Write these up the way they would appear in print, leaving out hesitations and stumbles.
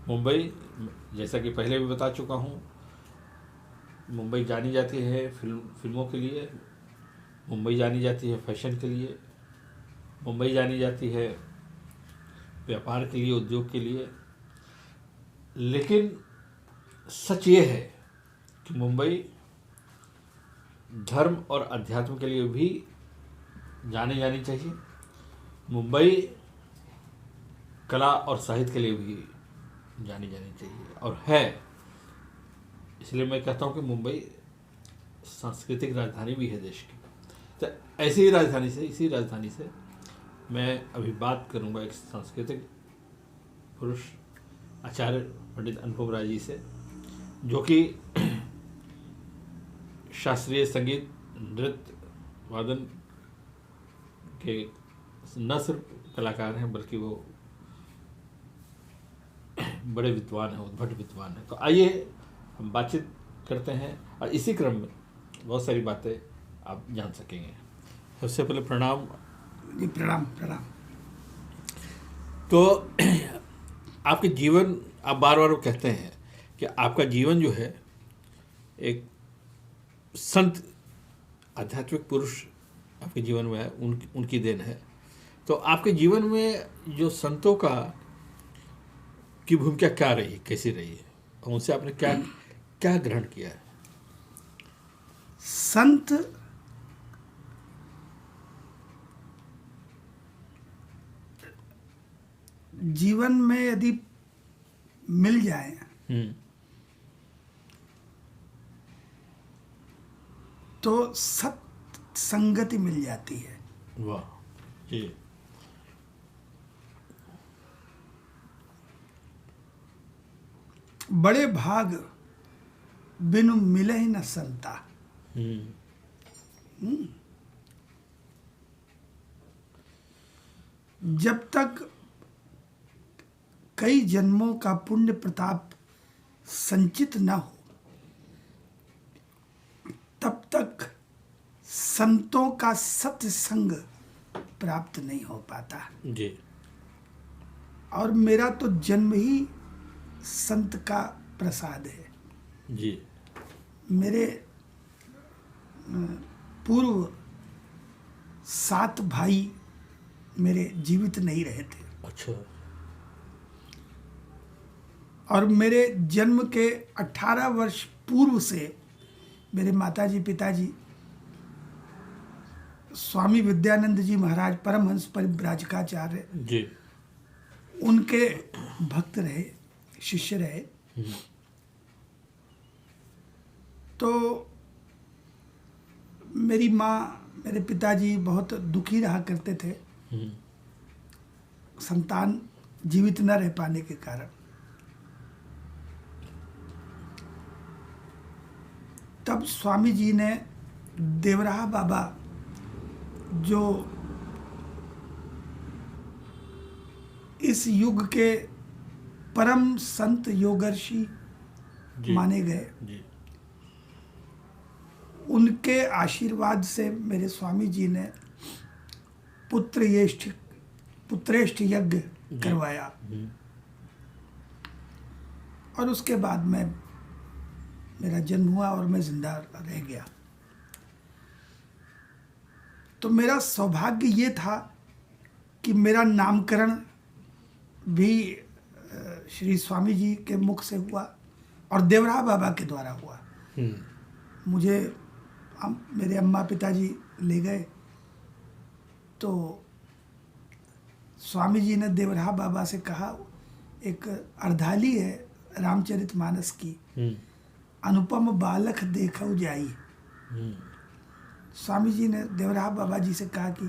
मुंबई, जैसा कि पहले भी बता चुका हूँ, मुंबई जानी जाती है फिल्मों के लिए, मुंबई जानी जाती है फैशन के लिए, मुंबई जानी जाती है व्यापार के लिए, उद्योग के लिए। लेकिन सच ये है कि मुंबई धर्म और अध्यात्म के लिए भी जानी जानी चाहिए। मुंबई कला और साहित्य के लिए भी जानी जानी चाहिए और है। इसलिए मैं कहता हूँ कि मुंबई सांस्कृतिक राजधानी भी है देश की। तो ऐसी ही राजधानी से, इसी राजधानी से मैं अभी बात करूँगा एक सांस्कृतिक पुरुष आचार्य पंडित अनुपम राय जी से, जो कि शास्त्रीय संगीत, नृत्य, वादन के न सिर्फ कलाकार हैं बल्कि वो बड़े विद्वान हैं, उद्भट विद्वान हैं। तो आइए हम बातचीत करते हैं और इसी क्रम में बहुत सारी बातें आप जान सकेंगे। सबसे पहले प्रणाम जी। प्रणाम प्रणाम। तो आपके जीवन, आप बार बार कहते हैं कि आपका जीवन जो है एक संत आध्यात्मिक पुरुष आपके जीवन में है, उनकी देन है। तो आपके जीवन में जो संतों की भूमिका क्या रही, कैसी रही है, और उनसे आपने क्या क्या ग्रहण किया है? संत जीवन में यदि मिल जाए तो सत्संगति मिल जाती है। वाह जी। बड़े भाग बिनु मिले ही न संता। जब तक कई जन्मों का पुण्य प्रताप संचित न हो तब तक संतों का सत्संग प्राप्त नहीं हो पाता जी। और मेरा तो जन्म ही संत का प्रसाद है जी। मेरे पूर्व 7 भाई मेरे जीवित नहीं रहे थे। अच्छा। और मेरे जन्म के 18 वर्ष पूर्व से मेरे माताजी पिताजी स्वामी विद्यानंद जी महाराज परमहंस परिव्राजकाचार्य जी, उनके भक्त रहे, शिष्य रहे। तो मेरी माँ, मेरे पिताजी बहुत दुखी रहा करते थे संतान जीवित न रह पाने के कारण। तब स्वामी जी ने देवराहा बाबा, जो इस युग के परम संत योगर्षि माने गए, जी। उनके आशीर्वाद से मेरे स्वामी जी ने पुत्रेष्ठ यज्ञ करवाया। और उसके बाद में मेरा जन्म हुआ और मैं जिंदा रह गया। तो मेरा सौभाग्य ये था कि मेरा नामकरण भी श्री स्वामी जी के मुख से हुआ और देवराहा बाबा के द्वारा हुआ। मुझे मेरे अम्मा पिताजी ले गए तो स्वामी जी ने देवराहा बाबा से कहा, एक अर्धाली है रामचरितमानस की, अनुपम बालक देखौ जाई। स्वामी जी ने देवराहा बाबा जी से कहा कि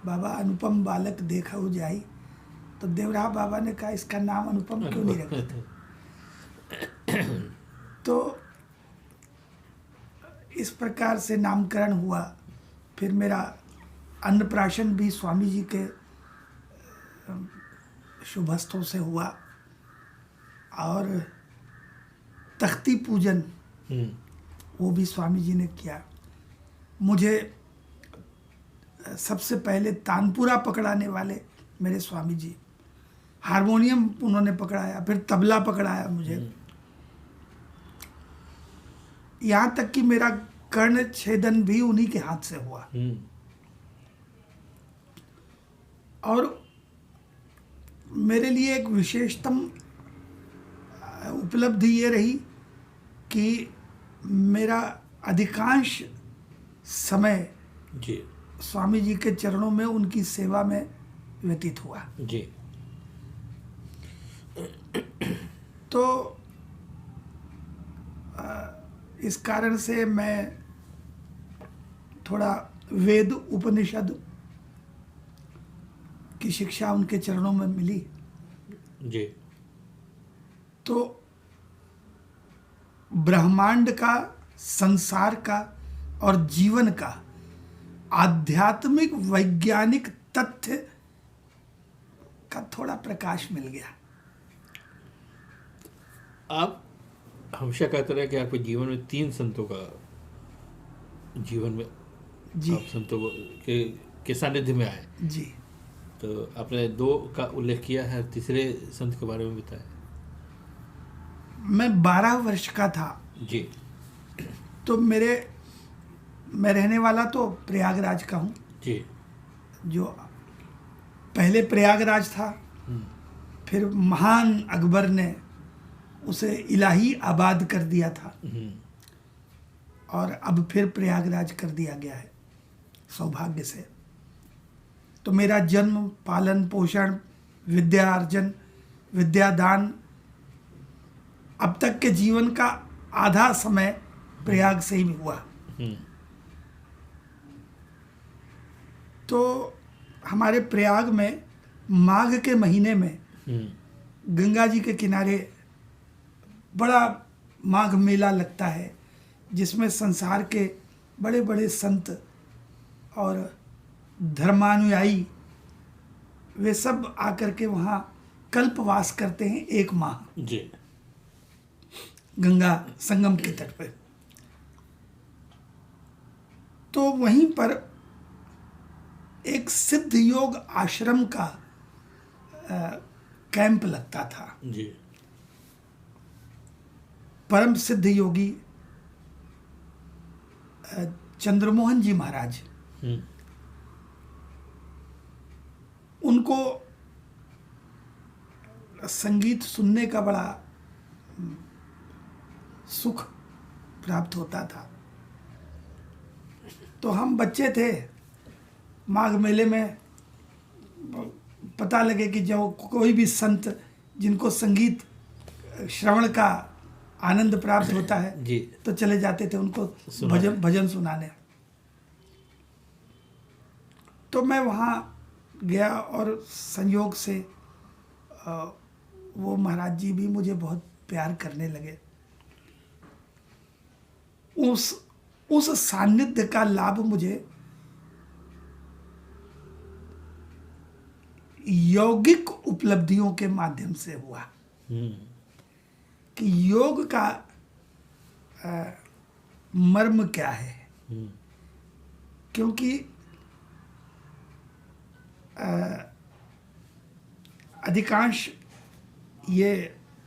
बाबा अनुपम बालक देखौ जाई। तो देवराहा बाबा ने कहा, इसका नाम अनुपम क्यों नहीं रखते? तो इस प्रकार से नामकरण हुआ। फिर मेरा अन्नप्राशन भी स्वामी जी के शुभस्थों से हुआ और तख्ती पूजन वो भी स्वामी जी ने किया। मुझे सबसे पहले तानपुरा पकड़ाने वाले मेरे स्वामी जी, हारमोनियम उन्होंने पकड़ाया, फिर तबला पकड़ाया मुझे, यहाँ तक कि मेरा कर्ण छेदन भी उन्हीं के हाथ से हुआ। और मेरे लिए एक विशेषतम उपलब्धि ये रही कि मेरा अधिकांश समय जी स्वामी जी के चरणों में उनकी सेवा में व्यतीत हुआ। जी। तो इस कारण से मैं थोड़ा वेद उपनिषद की शिक्षा उनके चरणों में मिली। जी। तो ब्रह्मांड का, संसार का और जीवन का आध्यात्मिक वैज्ञानिक तथ्य का थोड़ा प्रकाश मिल गया। आप हमेशा कहते रहे कि आपके जीवन में 3 संतों का जीवन में जी आप संतों के सानिध्य में आए। जी। तो आपने 2 का उल्लेख किया है, तीसरे संत के बारे में बताया। मैं 12 वर्ष का था जी। तो मैं रहने वाला तो प्रयागराज का हूँ, जी। जो पहले प्रयागराज था, फिर महान अकबर ने उसे इलाही आबाद कर दिया था और अब फिर प्रयागराज कर दिया गया है सौभाग्य से। तो मेरा जन्म, पालन पोषण, विद्या अर्जन, विद्यादान, अब तक के जीवन का आधा समय प्रयाग से ही हुआ। तो हमारे प्रयाग में माघ के महीने में गंगा जी के किनारे बड़ा माघ मेला लगता है, जिसमें संसार के बड़े बड़े संत और धर्मानुयायी वे सब आकर के वहाँ कल्पवास करते हैं 1 माह जी। गंगा संगम के तट पर। तो वहीं पर एक सिद्ध योग आश्रम का कैंप लगता था। जी। परम सिद्ध योगी चंद्रमोहन जी महाराज, उनको संगीत सुनने का बड़ा सुख प्राप्त होता था। तो हम बच्चे थे, माघ मेले में पता लगे कि जो कोई भी संत जिनको संगीत श्रवण का आनंद प्राप्त होता है जी। तो चले जाते थे उनको भजन सुनाने। तो मैं वहाँ गया और संयोग से वो महाराज जी भी मुझे बहुत प्यार करने लगे। उस सानिध्य का लाभ मुझे यौगिक उपलब्धियों के माध्यम से हुआ कि योग का मर्म क्या है। क्योंकि अधिकांश ये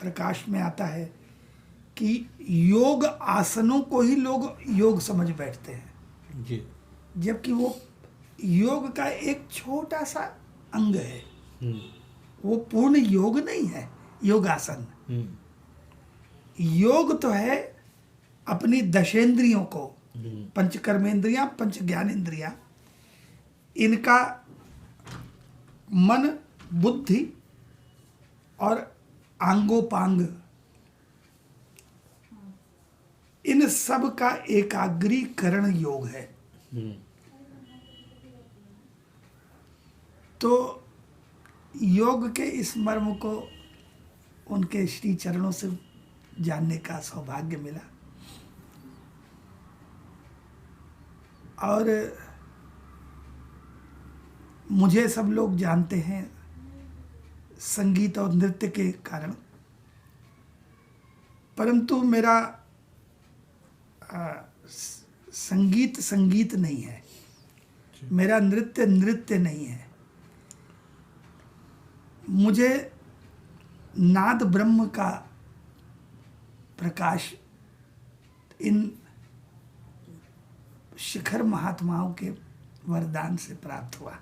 प्रकाश में आता है कि योग आसनों को ही लोग योग समझ बैठते हैं जी। जबकि वो योग का एक छोटा सा अंग है, वो पूर्ण योग नहीं है। योगासन योग तो है अपनी दशेंद्रियों को, पंच कर्मेंद्रियां, पंच ज्ञानेंद्रियां, इनका मन, बुद्धि और आंगोपांग, इन सब का एकाग्रीकरण योग है। तो योग के इस मर्म को उनके श्री चरणों से जानने का सौभाग्य मिला। और मुझे सब लोग जानते हैं संगीत और नृत्य के कारण, परंतु मेरा संगीत नहीं है, मेरा नृत्य नहीं है। मुझे नाद ब्रह्म का प्रकाश इन शिखर महात्माओं के वरदान से प्राप्त हुआ।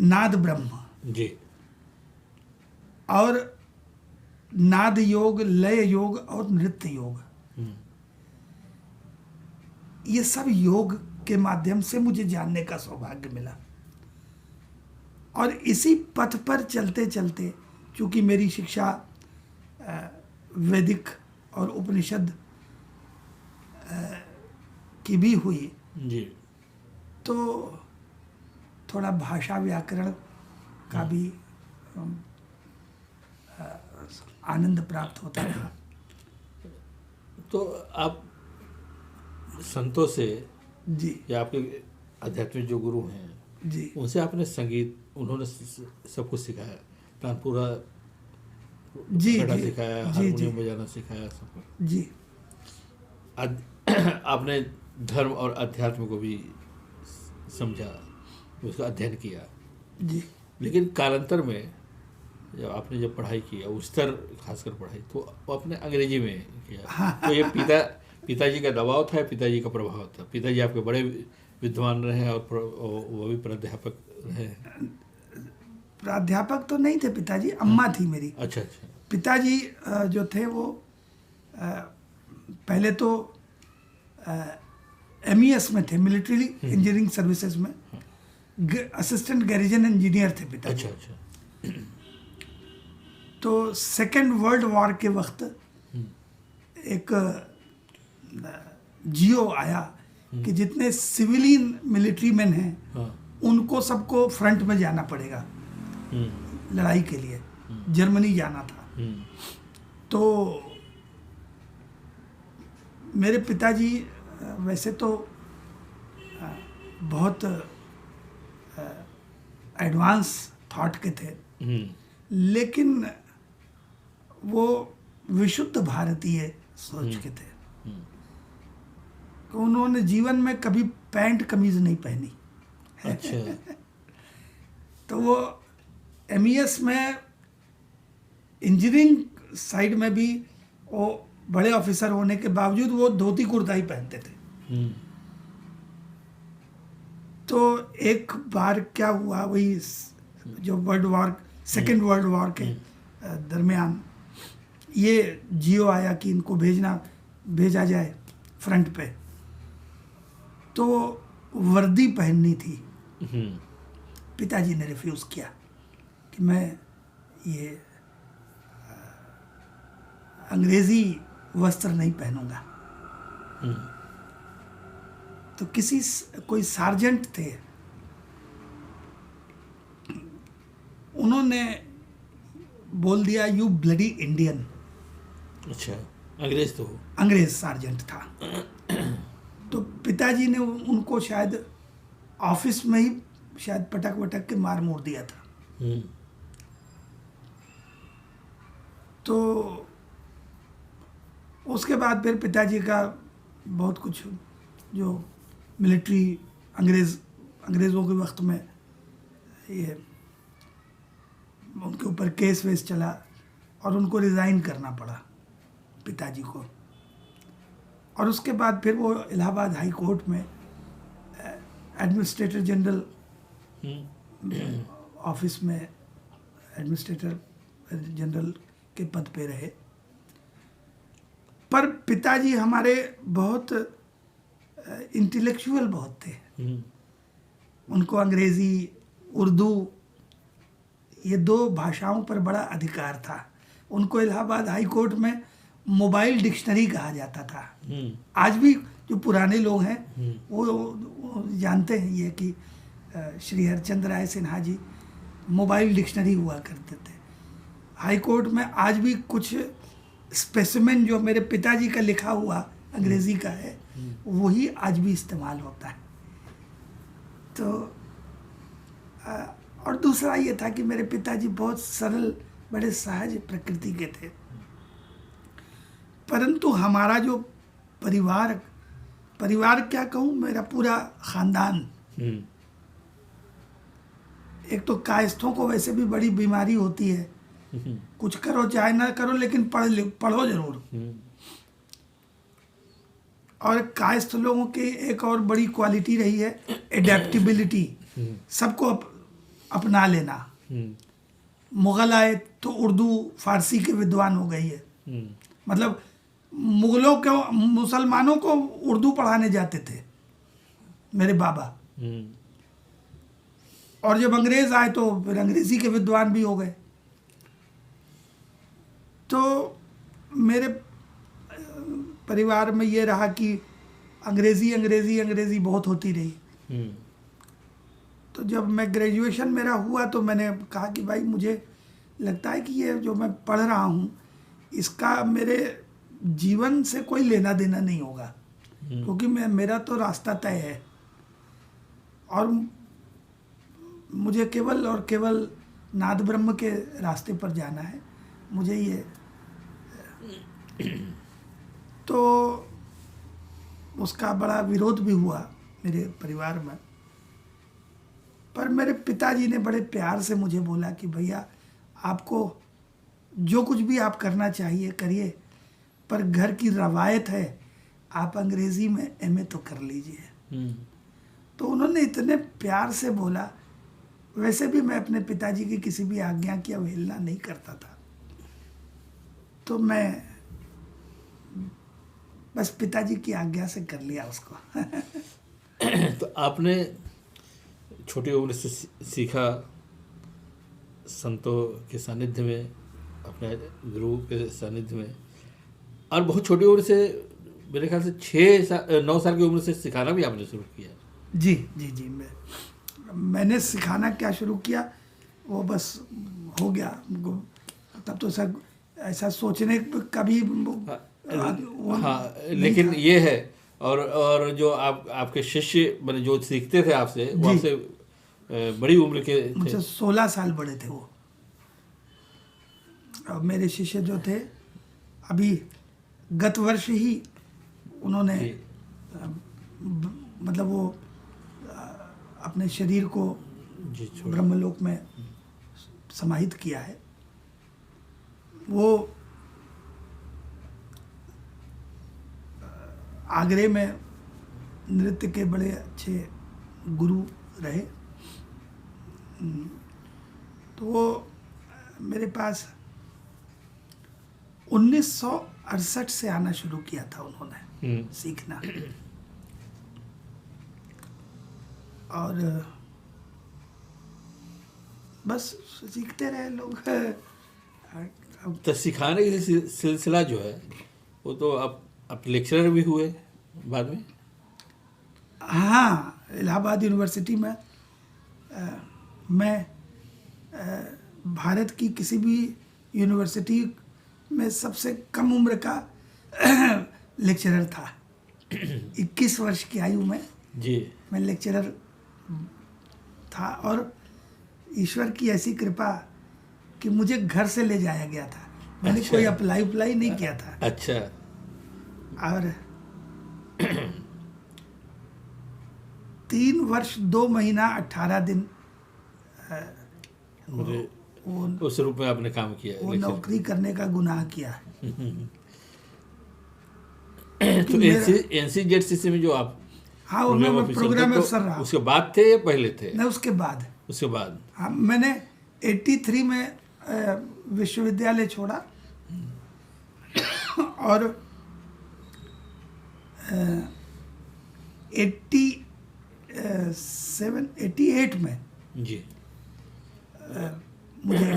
नाद ब्रह्म जी। और नाद योग, लय योग और नृत्य योग, ये सब योग के माध्यम से मुझे जानने का सौभाग्य मिला। और इसी पथ पर चलते चलते, चूंकि मेरी शिक्षा वैदिक और उपनिषद की भी हुई, जी। तो थोड़ा भाषा व्याकरण का भी आनंद प्राप्त होता था। तो आप संतों से जी या आपके आध्यात्मिक जो गुरु हैं जी उनसे आपने संगीत, उन्होंने सब कुछ सिखाया, तानपुरा जी घड़ा जी सिखाया, जी हारमोनियम जी बजाना सिखाया, सब कुछ। जी आपने धर्म और अध्यात्म को भी समझा, उसका अध्ययन किया। जी लेकिन कालांतर में जब पढ़ाई की, उच्चतर खासकर पढ़ाई, तो वो आपने अंग्रेजी में किया। तो ये पिताजी का दबाव था, पिताजी का प्रभाव था? पिताजी आपके बड़े विद्वान रहे और वो भी प्राध्यापक रहे? प्राध्यापक तो नहीं थे पिताजी, अम्मा थी मेरी। अच्छा अच्छा। पिताजी जो थे वो पहले तो MES में थे, मिलिट्री इंजीनियरिंग सर्विसेज में असिस्टेंट गैरिजन इंजीनियर थे पिताजी। अच्छा अच्छा। तो सेकेंड वर्ल्ड वॉर के वक्त एक जियो आया कि जितने सिविलियन मिलिट्री मैन हैं हाँ। उनको सबको फ्रंट में जाना पड़ेगा लड़ाई के लिए। जर्मनी जाना था। तो मेरे पिताजी वैसे तो बहुत एडवांस थॉट के थे, लेकिन वो विशुद्ध भारतीय सोच के थे। तो उन्होंने जीवन में कभी पैंट कमीज नहीं पहनी। अच्छा। तो वो MES में इंजीनियरिंग साइड में भी वो बड़े ऑफिसर होने के बावजूद वो धोती कुर्ता ही पहनते थे। तो एक बार क्या हुआ, वही जो सेकेंड वर्ल्ड वॉर के दरमियान ये जियो आया कि इनको भेजा जाए फ्रंट पे। तो वर्दी पहननी थी। पिताजी ने रिफ्यूज़ किया कि मैं ये अंग्रेज़ी वस्त्र नहीं पहनूंगा। तो कोई सार्जेंट थे, उन्होंने बोल दिया यू ब्लडी इंडियन। अच्छा, अंग्रेज तो? अंग्रेज सार्जेंट था। तो पिताजी ने उनको शायद ऑफिस में ही शायद पटक वटक के मार मोड़ दिया था। तो उसके बाद फिर पिताजी का बहुत कुछ जो मिलिट्री अंग्रेज़ों के वक्त में ये उनके ऊपर केस वेस चला और उनको रिज़ाइन करना पड़ा पिताजी को। और उसके बाद फिर वो इलाहाबाद हाई कोर्ट में एडमिनिस्ट्रेटर जनरल ऑफिस में एडमिनिस्ट्रेटर जनरल के पद पे रहे। पर पिताजी हमारे बहुत इंटेलेक्चुअल बहुत थे। उनको अंग्रेज़ी, उर्दू, ये दो भाषाओं पर बड़ा अधिकार था। उनको इलाहाबाद हाई कोर्ट में मोबाइल डिक्शनरी कहा जाता था। आज भी जो पुराने लोग हैं वो जानते हैं ये कि श्री हरचंद्र राय सिन्हा जी मोबाइल डिक्शनरी हुआ करते थे। हाई कोर्ट में आज भी कुछ स्पेसिमेन जो मेरे पिताजी का लिखा हुआ अंग्रेज़ी का है वही आज भी इस्तेमाल होता है। तो और दूसरा ये था कि मेरे पिताजी बहुत सरल, बड़े सहज प्रकृति के थे। परंतु हमारा जो परिवार क्या कहूँ, मेरा पूरा ख़ानदान एक तो कायस्थों को वैसे भी बड़ी बीमारी होती है, कुछ करो चाहे ना करो लेकिन पढ़ो जरूर। और कायस्थ लोगों की एक और बड़ी क्वालिटी रही है एडेप्टेबिलिटी, सबको अपना लेना। मुगल आए तो उर्दू फारसी के विद्वान हो गई है, मतलब मुगलों को मुसलमानों को उर्दू पढ़ाने जाते थे मेरे बाबा, और जब अंग्रेज आए तो फिर अंग्रेजी के विद्वान भी हो गए। तो मेरे परिवार में ये रहा कि अंग्रेजी अंग्रेजी अंग्रेजी बहुत होती रही। तो जब मैं ग्रेजुएशन मेरा हुआ तो मैंने कहा कि भाई मुझे लगता है कि ये जो मैं पढ़ रहा हूँ इसका मेरे जीवन से कोई लेना देना नहीं होगा, क्योंकि मेरा तो रास्ता तय है और मुझे केवल और केवल नाद ब्रह्म के रास्ते पर जाना है, मुझे ये। तो उसका बड़ा विरोध भी हुआ मेरे परिवार में, पर मेरे पिताजी ने बड़े प्यार से मुझे बोला कि भैया आपको जो कुछ भी आप करना चाहिए करिए, पर घर की रवायत है आप अंग्रेजी में एमए तो कर लीजिए। तो उन्होंने इतने प्यार से बोला, वैसे भी मैं अपने पिताजी की किसी भी आज्ञा की अवहेलना नहीं करता था, तो मैं बस पिताजी की आज्ञा से कर लिया उसको। तो आपने छोटी उम्र से सीखा संतों के सानिध्य में, अपने गुरु के सानिध्य में, और बहुत छोटी उम्र से मेरे ख्याल से 9 साल की उम्र से सिखाना भी आपने शुरू किया। जी जी जी, मैंने सिखाना क्या शुरू किया वो बस हो गया, तब तो सर ऐसा सोचने का भी हाँ, लेकिन ये है और जो आपके शिष्य मतलब जो सीखते थे आपसे, वो आपसे बड़ी उम्र के थे। मुझसे 16 साल बड़े थे वो। और मेरे शिष्य जो थे अभी गत वर्ष ही उन्होंने मतलब वो अपने शरीर को ब्रह्मलोक में समाहित किया है। वो आगरे में नृत्य के बड़े अच्छे गुरु रहे। तो वो मेरे पास 1968 से आना शुरू किया था उन्होंने सीखना, और बस सीखते रहे लोग। तो सिखाने की सिलसिला जो है वो तो आप लेक्चरर भी हुए बाद में। हाँ, इलाहाबाद यूनिवर्सिटी में मैं भारत की किसी भी यूनिवर्सिटी में सबसे कम उम्र का लेक्चरर था। 21 वर्ष की आयु में जी मैं लेक्चरर था, और ईश्वर की ऐसी कृपा कि मुझे घर से ले जाया गया था। मैंने कोई अप्लाई नहीं किया था। अच्छा। और 3 वर्ष 2 महीना 18 दिन उस रूप में आपने काम किया, वो नौकरी करने का गुनाह किया। तो एनसीजेडसीसी में जो आप हाँ, मैं प्रोग्राम अफसर रहा। उसके बाद थे या पहले थे? नहीं, उसके बाद। उसके बाद हाँ, मैंने 83 में विश्वविद्यालय छोड़ा और 88 में जी मुझे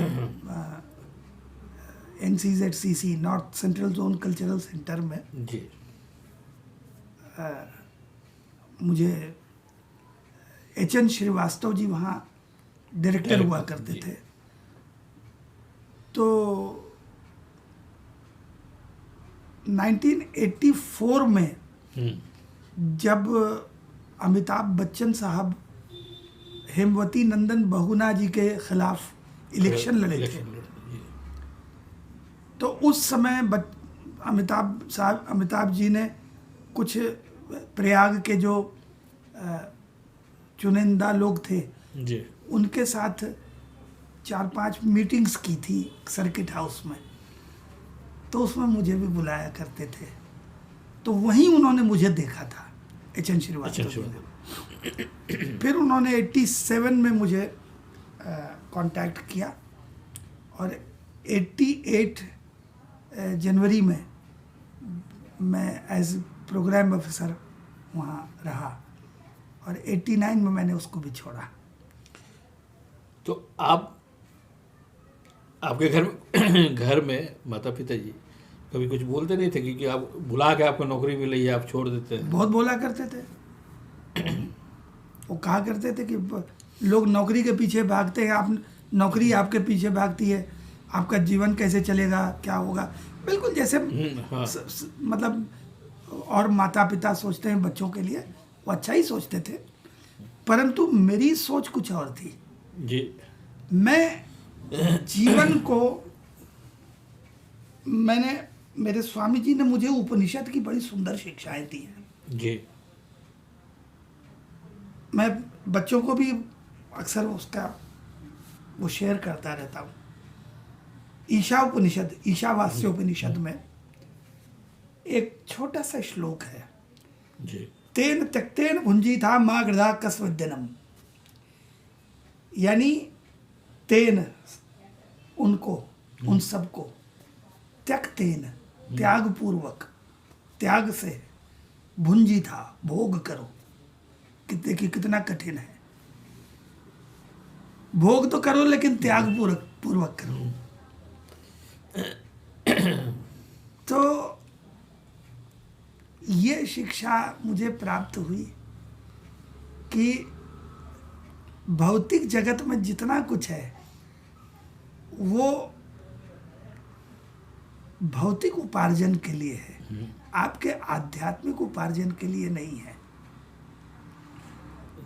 NCZCC north central zone cultural centre में जी मुझे HN श्रीवास्तव जी वहाँ डायरेक्टर हुआ करते थे। तो 1984 में जब अमिताभ बच्चन साहब हेमवती नंदन बहुना जी के खिलाफ इलेक्शन लड़े थे, तो उस समय अमिताभ जी ने कुछ प्रयाग के जो चुनिंदा लोग थे जी उनके साथ 4-5 मीटिंग्स की थी सर्किट हाउस में, तो उसमें मुझे भी बुलाया करते थे। तो वहीं उन्होंने मुझे देखा था, एच.एन. श्रीवास्तव जी ने। फिर उन्होंने 87 में मुझे कांटेक्ट किया और 88 जनवरी में मैं एज प्रोग्राम ऑफिसर वहाँ रहा और 89 में मैंने उसको भी छोड़ा। तो आपके घर में माता पिता जी कभी कुछ बोलते नहीं थे कि आप बुला के आपको नौकरी मिल रही है आप छोड़ देते हैं? बहुत बोला करते थे। वो कहा करते थे कि लोग नौकरी के पीछे भागते हैं, आप नौकरी आपके पीछे भागती है, आपका जीवन कैसे चलेगा, क्या होगा। बिल्कुल जैसे हाँ। मतलब और माता पिता सोचते हैं बच्चों के लिए, वो अच्छा ही सोचते थे, परंतु मेरी सोच कुछ और थी। जी। मैं जीवन को मेरे स्वामी जी ने मुझे उपनिषद की बड़ी सुंदर शिक्षाएं दी हैं। जी। मैं बच्चों को भी अक्सर उसका वो शेयर करता रहता हूँ। ईशावास्य उपनिषद में एक छोटा सा श्लोक है, जी। तेन त्यक्तेन भुंजीथा मां गृधा कस्वद्यनम, यानी तेन उनको, उन सबको, त्यक्तेन त्याग पूर्वक, त्याग से, भुंजी था भोग करो। देखिए कितना कठिन है, भोग तो करो लेकिन त्याग पूर्वक करो। तो ये शिक्षा मुझे प्राप्त हुई कि भौतिक जगत में जितना कुछ है वो भौतिक उपार्जन के लिए है, आपके आध्यात्मिक उपार्जन के लिए नहीं है।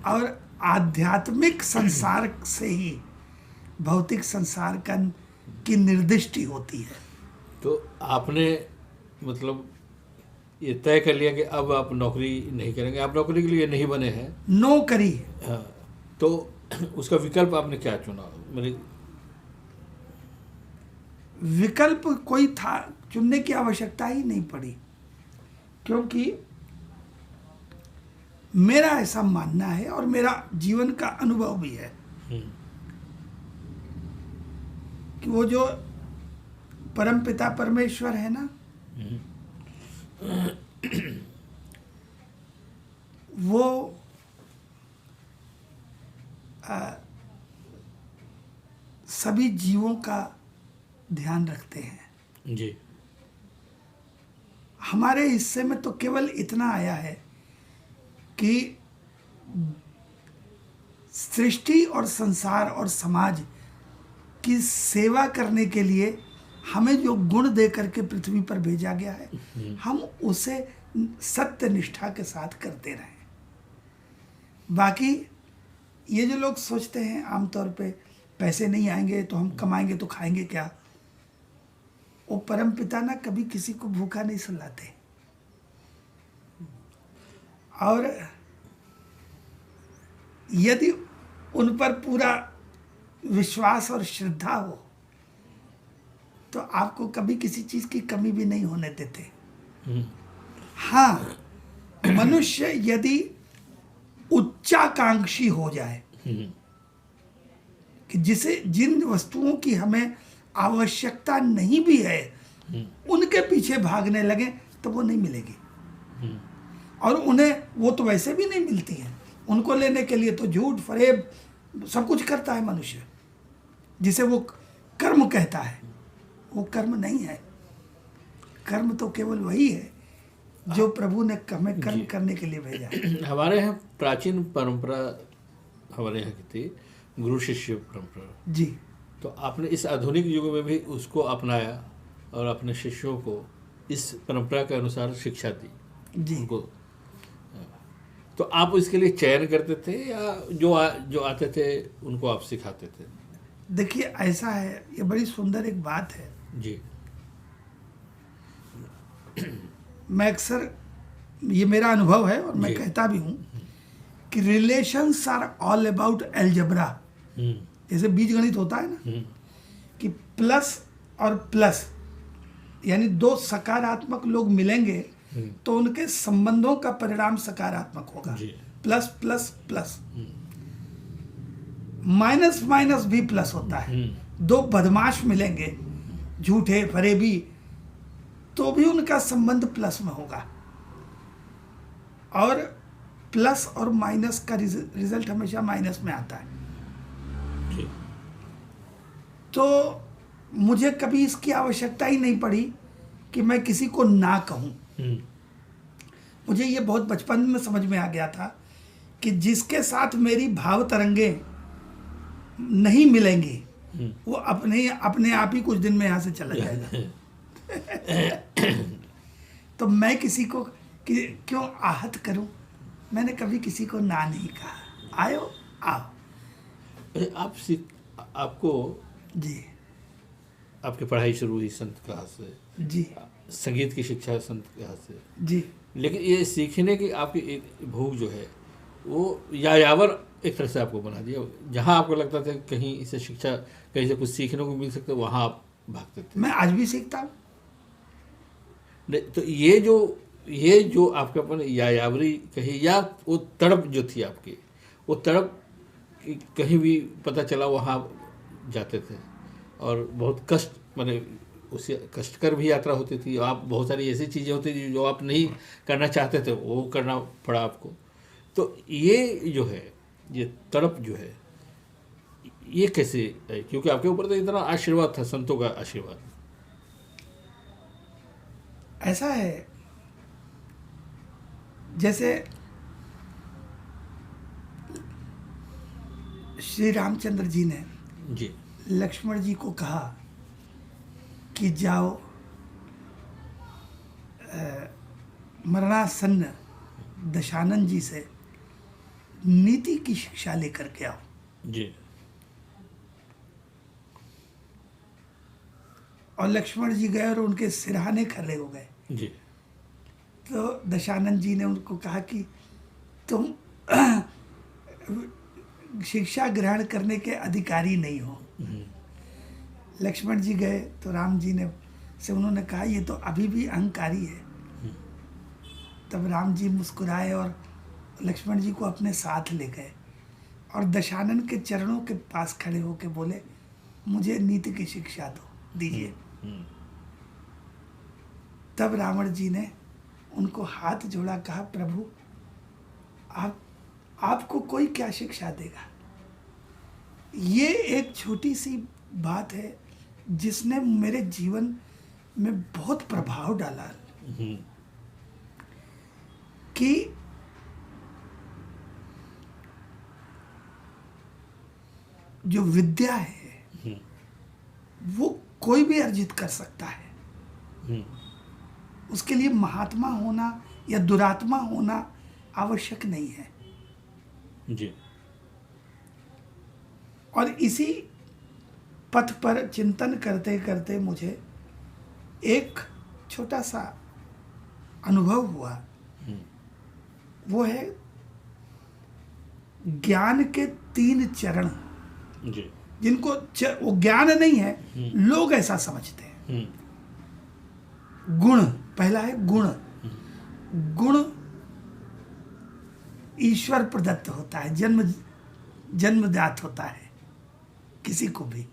और आध्यात्मिक संसार से ही भौतिक संसार की निर्दिष्टि होती है। तो आपने मतलब ये तय कर लिया कि अब आप नौकरी नहीं करेंगे, आप नौकरी के लिए नहीं बने हैं? नौकरी। हाँ। तो उसका विकल्प आपने क्या चुना? मेरे विकल्प कोई था, चुनने की आवश्यकता ही नहीं पड़ी, क्योंकि मेरा ऐसा मानना है और मेरा जीवन का अनुभव भी है कि वो जो परमपिता परमेश्वर है ना, वो सभी जीवों का ध्यान रखते हैं। जी। हमारे हिस्से में तो केवल इतना आया है कि सृष्टि और संसार और समाज की सेवा करने के लिए हमें जो गुण दे करके पृथ्वी पर भेजा गया है, हम उसे सत्य निष्ठा के साथ करते रहें। बाकी ये जो लोग सोचते हैं आमतौर पे पैसे नहीं आएंगे तो हम कमाएंगे तो खाएंगे क्या, वो परम पिता ना कभी किसी को भूखा नहीं सुलाते। और यदि उन पर पूरा विश्वास और श्रद्धा हो तो आपको कभी किसी चीज की कमी भी नहीं होने देते। हाँ, मनुष्य यदि उच्चाकांक्षी हो जाए कि जिन वस्तुओं की हमें आवश्यकता नहीं भी है उनके पीछे भागने लगे तो वो नहीं मिलेगी, और उन्हें वो तो वैसे भी नहीं मिलती हैं। उनको लेने के लिए तो झूठ फरेब सब कुछ करता है मनुष्य, जिसे वो कर्म कहता है। वो कर्म नहीं है, कर्म तो केवल वही है जो प्रभु ने हमें कर्म करने के लिए भेजा है। हमारे यहाँ प्राचीन परंपरा हमारे यहाँ की थी, गुरु शिष्य परंपरा जी। तो आपने इस आधुनिक युग में भी उसको अपनाया और अपने शिष्यों को इस परंपरा के अनुसार शिक्षा दी जी। उनको। तो आप इसके लिए चयन करते थे या जो आते थे उनको आप सिखाते थे? देखिए ऐसा है, ये बड़ी सुंदर एक बात है जी। मैं अक्सर, ये मेरा अनुभव है और मैं कहता भी हूँ कि relations are all about algebra जैसे बीजगणित होता है ना कि प्लस और प्लस यानी दो सकारात्मक लोग मिलेंगे तो उनके संबंधों का परिणाम सकारात्मक होगा। जी। Plus plus plus, minus minus भी प्लस होता है। दो बदमाश मिलेंगे झूठे फरेबी तो भी उनका संबंध प्लस में होगा। और प्लस और माइनस का रिजल्ट हमेशा माइनस में आता है। जी। तो मुझे कभी इसकी आवश्यकता ही नहीं पड़ी कि मैं किसी को ना कहूं। मुझे ये बहुत बचपन में समझ में आ गया था कि जिसके साथ मेरी भाव तरंगे नहीं मिलेंगी वो अपने आप ही कुछ दिन में यहाँ से चला जाएगा। तो मैं किसी को क्यों आहत करूं। मैंने कभी किसी को ना नहीं कहा। आयो आओ। आपको जी आपकी पढ़ाई शुरू हुई संत क्लास से, जी संगीत की शिक्षा संत क्लास से, जी। लेकिन ये सीखने की आपकी एक भूख जो है वो यायावर एक तरह से आपको बना दिया। जहाँ आपको लगता था कहीं इसे शिक्षा कहीं से कुछ सीखने को मिल सकता है वहाँ आप भागते थे। मैं आज भी सीखता हूँ। नहीं तो ये जो आपके अपन यायावरी कही या वो तड़प जो थी आपकी, वो तड़प कहीं भी पता चला वहाँ जाते थे और बहुत कष्ट माने उससे कष्टकर भी यात्रा होती थी। आप बहुत सारी ऐसी चीज़ें होती थी जो आप नहीं करना चाहते थे वो करना पड़ा आपको। तो ये जो है ये तड़प जो है ये कैसे है? क्योंकि आपके ऊपर तो इतना आशीर्वाद था, संतों का आशीर्वाद। ऐसा है जैसे श्री रामचंद्र जी ने जी लक्ष्मण जी को कहा कि जाओ मरणासन्न दशानन जी से नीति की शिक्षा लेकर के आओ। जी। और लक्ष्मण जी गए और उनके सिरहाने खड़े हो गए। जी। तो दशानंद जी ने उनको कहा कि तुम शिक्षा ग्रहण करने के अधिकारी नहीं हो। लक्ष्मण जी गए तो राम जी ने से उन्होंने कहा ये तो अभी भी अहंकारी है। तब राम जी मुस्कुराए और लक्ष्मण जी को अपने साथ ले गए और दशानन के चरणों के पास खड़े होकर बोले मुझे नीति की शिक्षा दीजिए। तब रावण जी ने उनको हाथ जोड़ा, कहा प्रभु आपको कोई क्या शिक्षा देगा। ये एक छोटी सी बात है जिसने मेरे जीवन में बहुत प्रभाव डाला कि जो विद्या है वो कोई भी अर्जित कर सकता है। उसके लिए महात्मा होना या दुरात्मा होना आवश्यक नहीं है। जी। और इसी पथ पर चिंतन करते करते मुझे एक छोटा सा अनुभव हुआ। वो है ज्ञान के 3 चरण। जी। जिनको वो ज्ञान नहीं है, लोग ऐसा समझते हैं। गुण, पहला है गुण। गुण ईश्वर प्रदत्त होता है, जन्मजात होता है किसी को भी।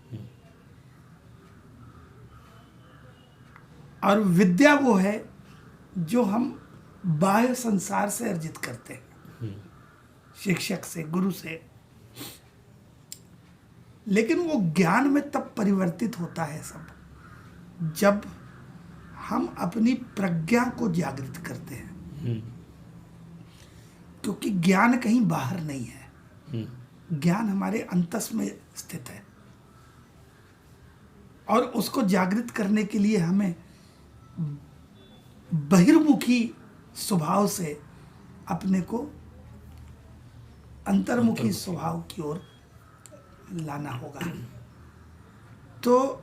और विद्या वो है जो हम बाह्य संसार से अर्जित करते हैं, शिक्षक से, गुरु से। लेकिन वो ज्ञान में तब परिवर्तित होता है सब जब हम अपनी प्रज्ञा को जागृत करते हैं। क्योंकि ज्ञान कहीं बाहर नहीं है, ज्ञान हमारे अंतस में स्थित है। और उसको जागृत करने के लिए हमें बहिर्मुखी स्वभाव से अपने को अंतर्मुखी स्वभाव की ओर लाना होगा। तो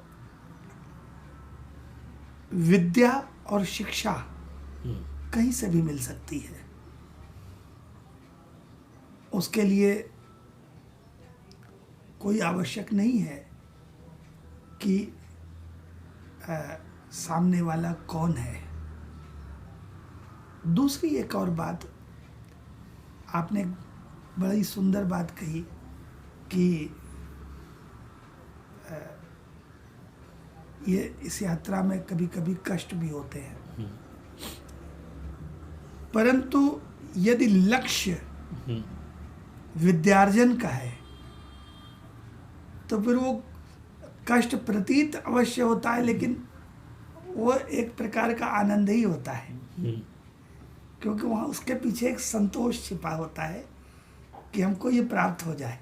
विद्या और शिक्षा कहीं से भी मिल सकती है। उसके लिए कोई आवश्यक नहीं है कि सामने वाला कौन है। दूसरी एक और बात, आपने बड़ी सुंदर बात कही कि ये इस यात्रा में कभी कभी कष्ट भी होते हैं, परंतु यदि लक्ष्य विद्यार्जन का है तो फिर वो कष्ट प्रतीत अवश्य होता है, लेकिन वो एक प्रकार का आनंद ही होता है, क्योंकि वहाँ उसके पीछे एक संतोष छिपा होता है कि हमको ये प्राप्त हो जाए।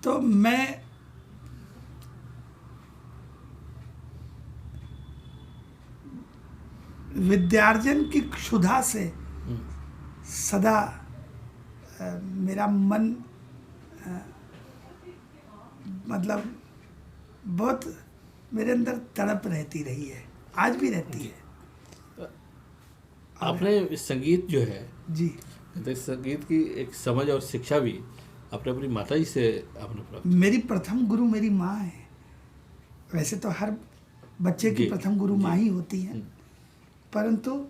तो मैं विद्यार्जन की क्षुधा से सदा मेरा मन मतलब बहुत मेरे अंदर तड़प रहती रही है, आज भी रहती है। आपने संगीत जो है, जी, तो संगीत की एक समझ और शिक्षा भी आपने अपनी माता जी से आपने प्राप्त। मेरी प्रथम गुरु मेरी माँ है। वैसे तो हर बच्चे की प्रथम गुरु माँ ही होती है, परंतु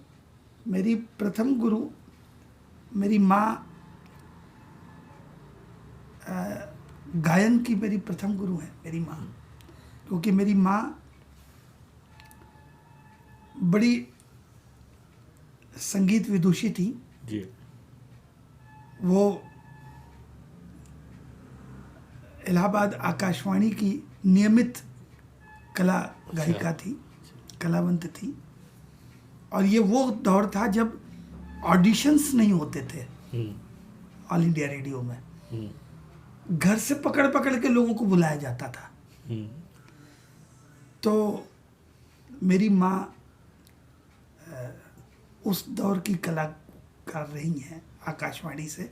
मेरी प्रथम गुरु मेरी माँ गायन की मेरी प्रथम गुरु है मेरी माँ, क्योंकि मेरी माँ बड़ी संगीत विदुषी थी जी। वो इलाहाबाद आकाशवाणी की नियमित कला गायिका थी, कलावंत थी। और ये वो दौर था जब ऑडिशंस नहीं होते थे ऑल इंडिया रेडियो में, घर से पकड़ पकड़ के लोगों को बुलाया जाता था। तो मेरी माँ उस दौर की कलाकार रही हैं आकाशवाणी से,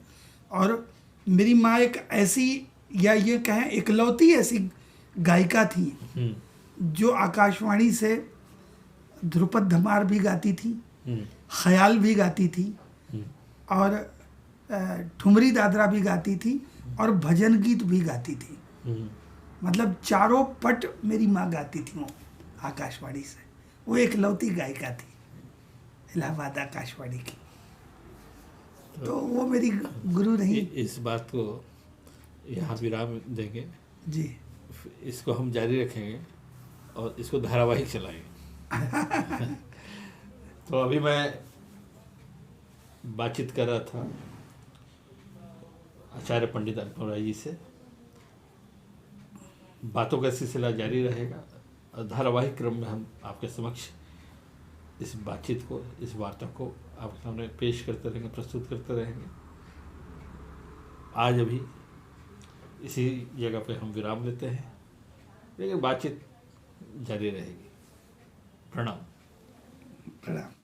और मेरी माँ एक ऐसी, या ये कहें इकलौती ऐसी गायिका थी जो आकाशवाणी से ध्रुपद धमार भी गाती थी, ख्याल भी गाती थी, और ठुमरी दादरा भी गाती थी, और भजन गीत भी गाती थी। मतलब चारों पट मेरी माँ गाती थी वो आकाशवाणी से। वो एकलौती गायिका थी इलाहाबाद आकाशवाणी की, तो वो मेरी गुरु रही। इस बात को यहाँ विराम देंगे जी, इसको हम जारी रखेंगे और इसको धारावाहिक चलाएंगे। तो अभी मैं बातचीत कर रहा था आचार्य पंडित अनुपम राय जी से। बातों का सिलसिला जारी रहेगा और धारावाहिक क्रम में हम आपके समक्ष इस बातचीत को, इस वार्ता को आपके सामने पेश करते रहेंगे, प्रस्तुत करते रहेंगे। आज अभी इसी जगह पे हम विराम लेते हैं, लेकिन बातचीत जारी रहेगी। प्रणाम। प्रणाम।